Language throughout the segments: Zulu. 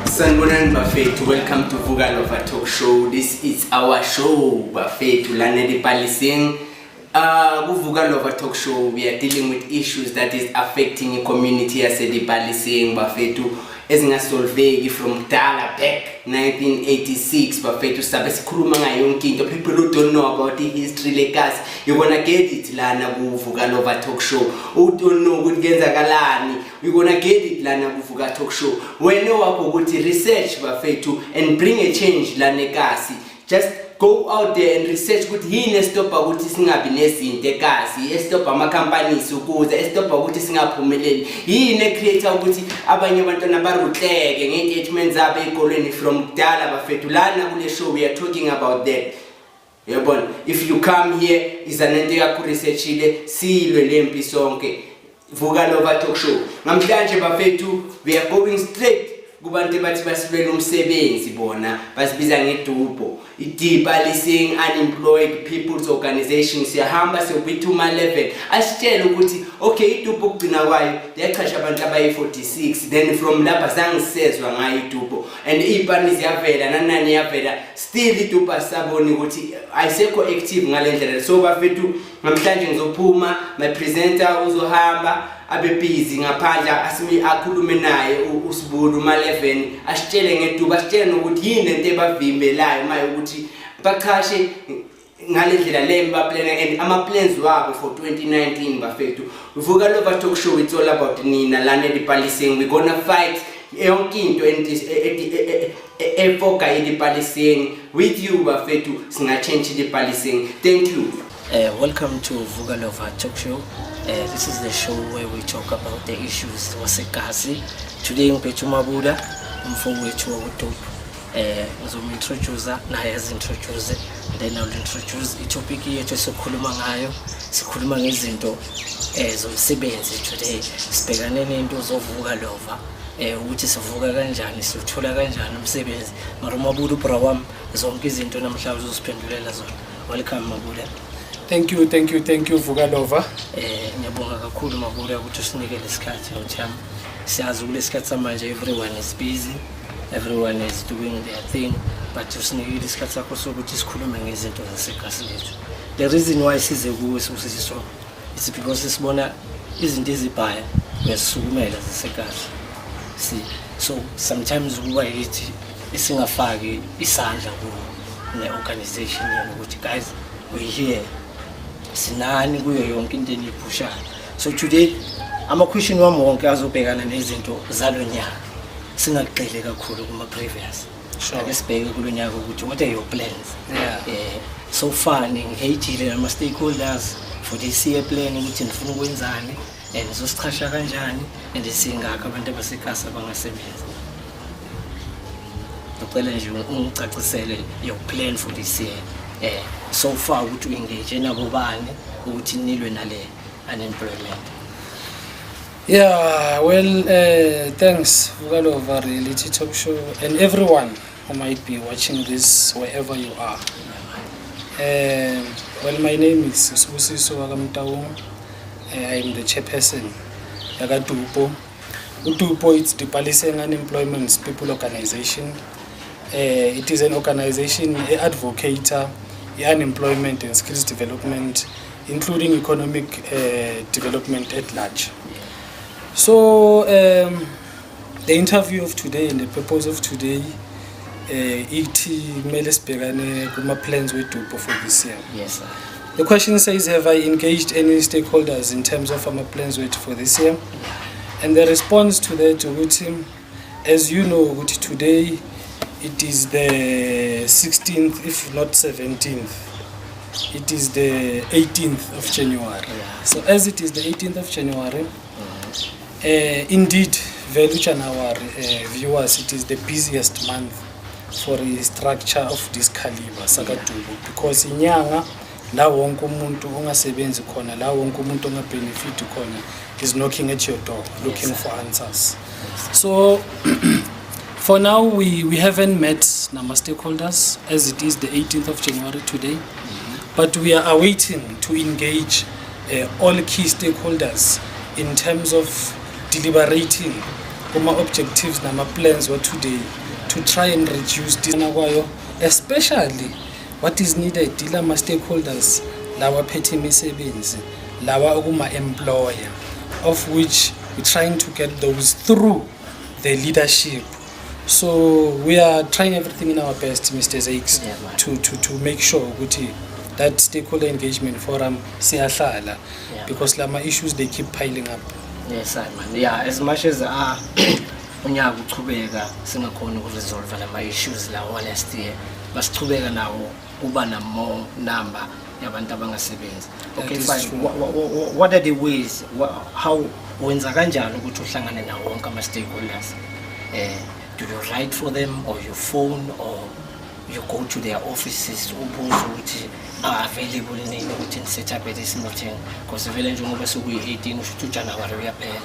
Sanibonani bafethu, welcome to Vuka Lova talk show. This is our show bafethu lana dipaliseng. Vuka Lova talk show, we are dealing with issues that is affecting the community as a dipaliseng bafethu ezingasolveki from dala back 1986 bafethu sabe sikhuluma ngayo yonke into. People who don't know about the history legacy, you're gonna get it lana ku Vuka Lova talk show. Who don't know ukuthi kenzakalani, you're gonna get it lana ku Vuka talk show. Wena wakho ukuthi research bafethu and bring a change lana ekhasi. Just go out there and research ukuthi yini estopha ukuthi singabi nezinto ekhasi, estopha ama companies ukuze estopha ukuthi singaphumeleli, yini ecreate ukuthi abanye abantwana barutleke ngeengagement zabo ezikolweni from kudala bafethu. Lana kule show we are talking about that. Yabona, if you come here izanento yakho researchile silwe lempi sonke. Vuka Lova talk show namhlanje bafethu we are going straight kubantu bathi basilwela umsebenzi bona basibiza ngeDupo, idipaliseng unemployed people's organization. Siyahamba siyobithuma level asitshela ukuthi okay iDupo kugcina kwayo yaqhasha abantu abayi46, then from lapha sangisezwe ngayo iDupo and ipani ziyavela nanani yavela still iDupo asaboni ukuthi ayisekho active ngalendlela. So bafethu namhlanje ngizophuma my presenter uzohamba abe busy ngaphandle asimi akhulume naye uSibulu ma11 asitshele ngeDupo, asitshele ukuthi yini into ebavimbelayo maye ukuthi baqhashe ngalendlela lemba plan and ama plans wabo for 2019 bafethu. Vuka Lova talk show, it's all about nina lana dipaliseng. We gonna fight yonke into efoka idipaliseng with you bafethu, singa change idipaliseng. Thank you. Welcome to Vuka Lova talk show. This is the show where we talk about the issues wasekasi. Today ngiphethe uMabuda umfowethu woDupo. Ngizomintroduce naye azintroduce, then I'll introduce itopic yethu esikhuluma ngayo. Sikhuluma ngezinto zomsebenzi today. Sibhekane nento zovuka Lova. Ukuthi sivuka kanjani, sithola kanjani umsebenzi. Mara uMabuda ubra wami zonke izinto namhlanje uzosiphendulela zona. Welcome Mabuda. Thank you Vuka Lova. Ngiyabonga kakhulu Mabuda ukuthi usinike lesikhathi uthami. Siyazi kulesikhathi samanje everyone is busy, everyone is doing their thing, but usinike lesikhathi sakho sokuthi sikhulume ngezinto zasekhasi lethu. The reason why size kuwe sisiso is because sibona izinto ezibhaya besisukumela zasekhasi. See, so sometimes kuba yithi isingafaki isandla ku ne organization ukuthi guys we here sinani kuyo yonke into eniphushayo. So today ama question wami wonke azobhekana nezinto zalonyaka, singaqele kakhulu kuma previous. Ake sibheke kulonyaka ukuthi what are your plans? So far ngihejile nama stakeholders for this year plan ukuthi nifuna ukwenzani and sizosichasha kanjani and singaka abantu abasekhasa bangasebenza. Ngicela nje ungicacisele your plan for this year. So far ukuthi engage nabo bani ukuthi nilwe nale unemployment. Yeah, well, thanks Vuka Lova reality talk show and everyone who might be watching this wherever you are. Well, my name is Sibusiso Wakamtaung. I am the chairperson of Dupo. Dupo is the Palestinian Unemployment People Organization. It is an organization advocator unemployment and skills development, including economic development at large. So the interview of today and the purpose of today, my plans with Dupo for this year. Yes, sir. The question says, have I engaged any stakeholders in terms of my plans with for this year? And the response to that, as you know, today it is the 16th, if not 17th. It is the 18th of January. Yeah. So as it is the 18th of January, indeed, Veluch and our viewers, it is the busiest month for a structure of this caliber, Dupo, because in Yanga, la wonke umuntu ongasebenzi khona, la wonke umuntu ongabenefit khona is knocking at your door, looking for answers. So for now, we haven't met nama stakeholders as it is the 18th of January today, but we are awaiting to engage all key stakeholders in terms of deliberating kuma-objectives nama-plans wa-today to try and reduce this kwayo, especially what is needed ila ma-stakeholders lawa phethe imisebenzi lawa okuma-employer, of which we're trying to get those through the leadership. So we are trying everything in our best, Mr. Zakes, to make sure that stakeholder engagement forum siyahlala, because lama issues they keep piling up. Yes, man. Yeah, as much as unyaka uchubeka singakhona ukuresolve lama issues lawa last year, basichubeka nawo kuba na more number yabantu abangasebenzi. Okay, fine. What are the ways? How wenza kanjani ukuthi uhlangane nawo wonke ama stakeholders? Do you write for them, or you phone, or you go to their offices ukuthi are available in set up this meeting? Because vele njengoba sokuyi-18 usho January uyaphela.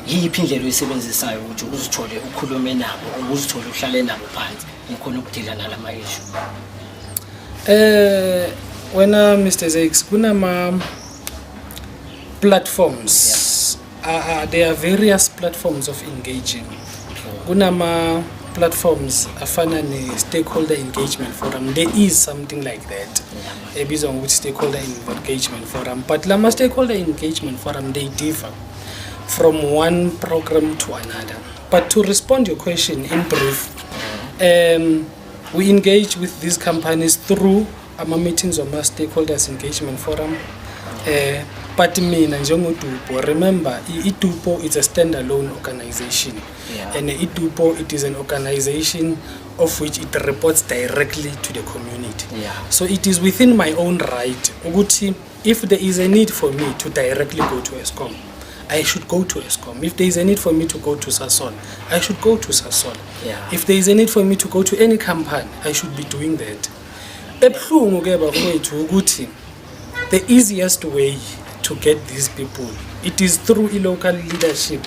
Yiphi indlela oyisebenzisayo ukuthi uzithole ukhulume nabo, uzithole uhlale nabo phansi ngikhona ukudila nalama issue? Wena Mr. Zakes, kunama platforms. There are various platforms of engaging. Kunama platforms afana ne stakeholder engagement forum. There is something like that. Ebizwa ngokuthi stakeholder engagement forum. But lama stakeholder engagement forum, they differ from one program to another. But to respond to your question in brief, we engage with these companies through our meetings of our stakeholders engagement forum. But mina njengoDupo, remember Dupo is a standalone organization, and Dupo, it is an organization of which it reports directly to the community. So it is within my own right ukuthi if there is a need for me to directly go to ESCOM, I should go to ESCOM. If there is a need for me to go to Sasol, I should go to Sasol. If there is a need for me to go to any company, I should be doing that. Ebuhlungu ke bafowethu ukuthi the easiest way to get these people, it is through local leadership.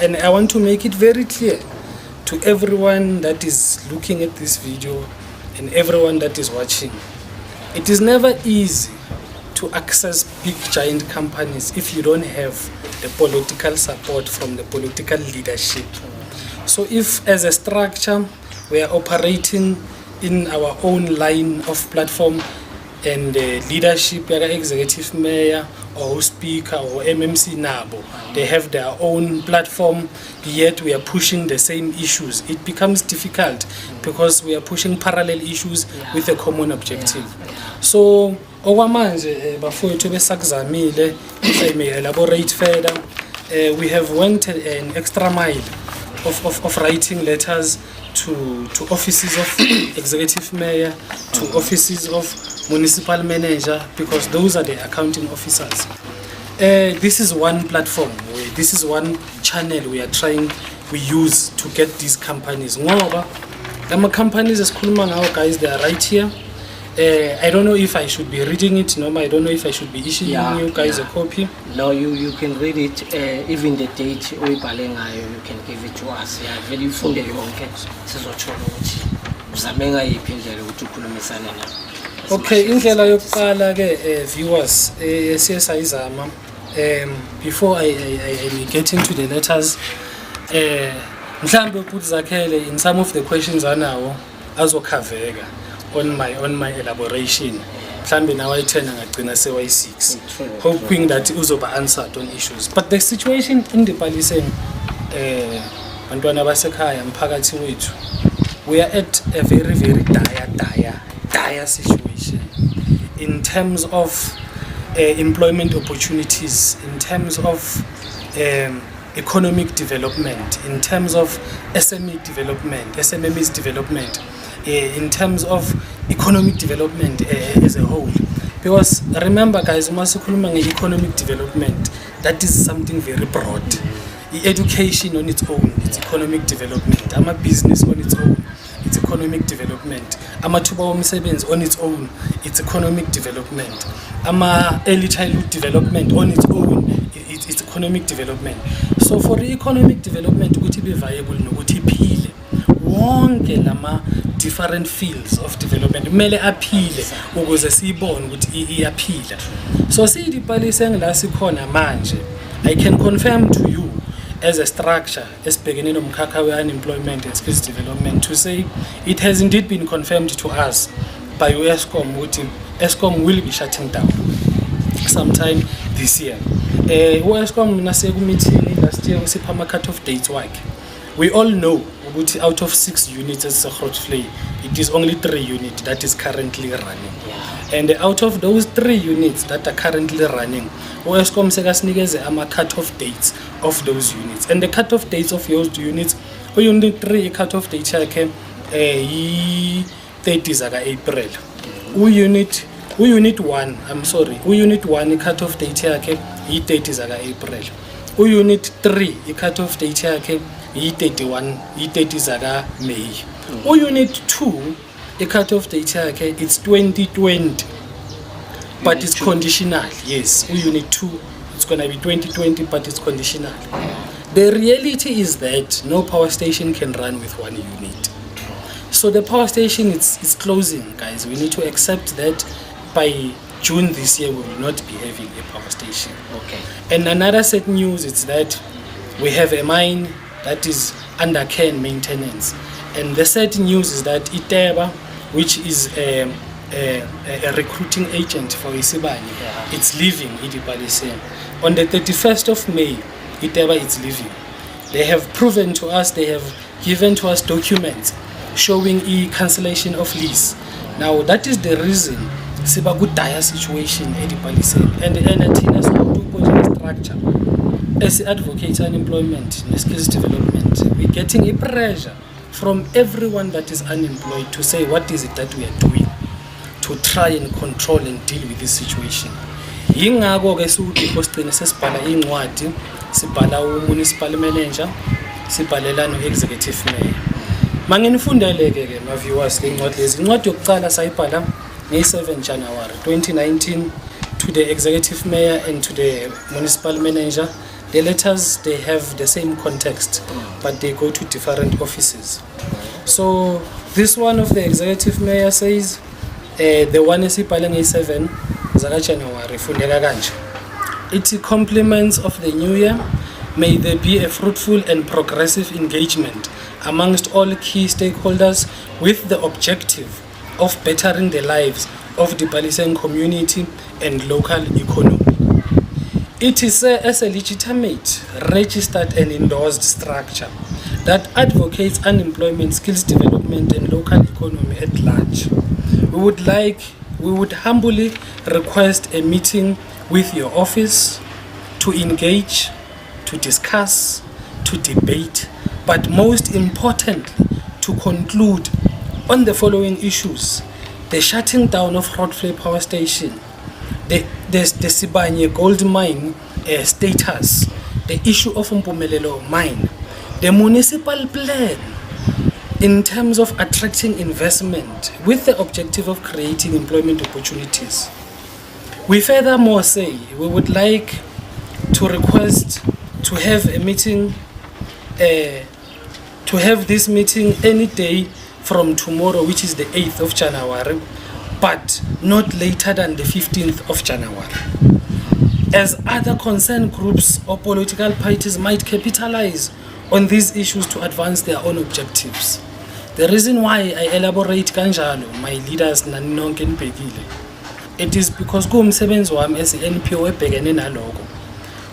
And I want to make it very clear to everyone that is looking at this video and everyone that is watching. It is never easy to access big giant companies if you don't have the political support from the political leadership. So if as a structure we are operating in our own line of platform, and leadership, executive mayor or speaker or MMC nabo, they have their own platform, yet we are pushing the same issues. It becomes difficult because we are pushing parallel issues with a common objective. So okwamanje bafowethu besakuzamile, if I may elaborate further, we have went an extra mile of writing letters to offices of executive mayor, to offices of municipal manager, because those are the accounting officers. This is one platform, this is one channel we use to get these companies. Ngoba lama companies esikhuluma ngawo, guys, they are right here. I don't know if I should be reading it, no, I don't know if I should be issuing you guys a copy. No, you can read it, even the date uyibhale ngayo, you can give it to us. Vele ufunde yonke sizothola ukuthi uzame ngayiphi indlela ukuthi ukhulumisane nabo. Okay, indlela yokuqala ke viewers siyasayizama before I get into the letters, mhlambe ukuthi zakhele in some of the questions anawo azokhaveka on my elaboration. Mhlambe nawa i10 angagcina sewayi6, hoping that uzoba answered on issues. But the situation in the Paliseng bantwana basekhaya mphakathi wethu, we are at a very dire situation in terms of employment opportunities, in terms of economic development, in terms of SMEs development, in terms of economic development as a whole. Because remember guys, masikhuluma nge-economic development, that is something very broad. Education on its own, it's economic development. Business on its own, it's economic development. Amathuba omsebenzi on its own, it's economic development. Early childhood development on its own, it's economic development. So for the economic development ukuthi be viable nokuthi iphile, wonke lama different fields of development kumele aphile ukuze siyibone ukuthi iyaphila. So siyidiphalise ngila sikhona manje, I can confirm to you as a structure esibhekene nomkhakha we-unemployment and skills development to say it has indeed been confirmed to us by Eskom ukuthi Eskom will be shutting down sometime this year. Eskom nase ku-meeting last year usipha ama-cut-off dates wakhe. We all know ukuthi out of 6 units as a Grootvlei, it is only 3 units that is currently running. And out of those 3 units that are currently running, Eskom sekasinikeze ama-cut-off dates of those units. And the cut-off dates of those units, unit 3 cut-off date yakhe yi-30 zaka April. Unit 1, I'm sorry, unit 1 cut-off date yakhe yi-30 zaka April. Unit 3 cut-off date yakhe yi-30 zaka May. Unit 2 cut-off date yakhe it's 2020, but it's conditional. Yes, unit 2 it's gonna be 2020, but it's conditional. The reality is that no power station can run with 1 unit. So the power station it's closing, guys. We need to accept that by June this year we will not be having a power station. Okay. And another sad news is that we have a mine that is under care and maintenance. And the sad news is that Iteba, which is a recruiting agent for Isibani, it's leaving Idipalise. On the 31st of May, Iteba is leaving. They have proven to us, they have given to us documents showing cancellation of lease. Now that is the reason siba ku dire situation Idipalise. And Tina Dupo structure as advocates unemployment and skills development, we're getting a pressure from everyone that is unemployed to say what is it that we are doing to try and control and deal with this situation. Yingako ke siuDupo sigcine sesibhala incwadi, sibhala municipal manager, sibhalela no executive mayor. Manginifundele ke ma viewers le incwadi lezi. Incwadi yokuqala sayibhala nge-7 January 2019 to the executive mayor and to the municipal manager. The letters, they have the same context, but they go to different offices. So this one of the executive mayor says, the one is ibhalwe 7 zaka January fundeka kanje. It compliments of the new year. May there be a fruitful and progressive engagement amongst all key stakeholders with the objective of bettering the lives of the Palestinian community and local economy. It is as a legitimate, registered and endorsed structure that advocates unemployment, skills development and local economy at large. We would humbly request a meeting with your office to engage, to discuss, to debate, but most importantly, to conclude on the following issues: the shutting down of Grootvlei Power Station, the Sibanye gold mine status, the issue of Mpumelelo mine, the municipal plan in terms of attracting investment with the objective of creating employment opportunities. We furthermore say we would like to request to have a meeting, to have this meeting any day from tomorrow, which is the 8th of January, but not later than the 15th of January, as other concerned groups or political parties might capitalize on these issues to advance their own objectives. The reason why I elaborate kanjalo, my leaders naninonke nibhekile, it is because kuwumsebenzi wami as NPO ebhekene naloko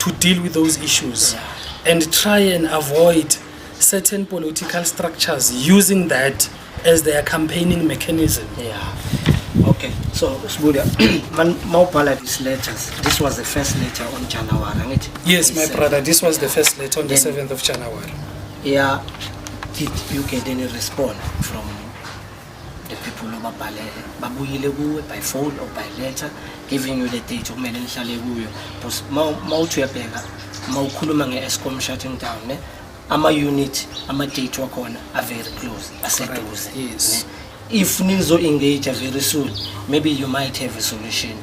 to deal with those issues and try and avoid certain political structures using that as their campaigning mechanism. Okay, so Sbudia, Maupala these letters, this was the first letter on January, right? Yes, my brother, this was the first letter on the 7th of January. Yeah, did you get any response from the people of Babuyile by phone or by letter, giving you the date of Melenshale? Because Mautuapega, Maukuluma Eskom shutting down, ama unit, ama date work on are very close. Yes. If nizo engage very soon, maybe you might have a solution.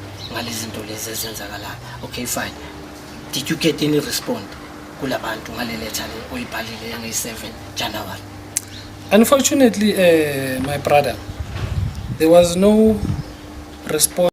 Okay, fine. Did you get any response? Unfortunately, my brother, there was no response.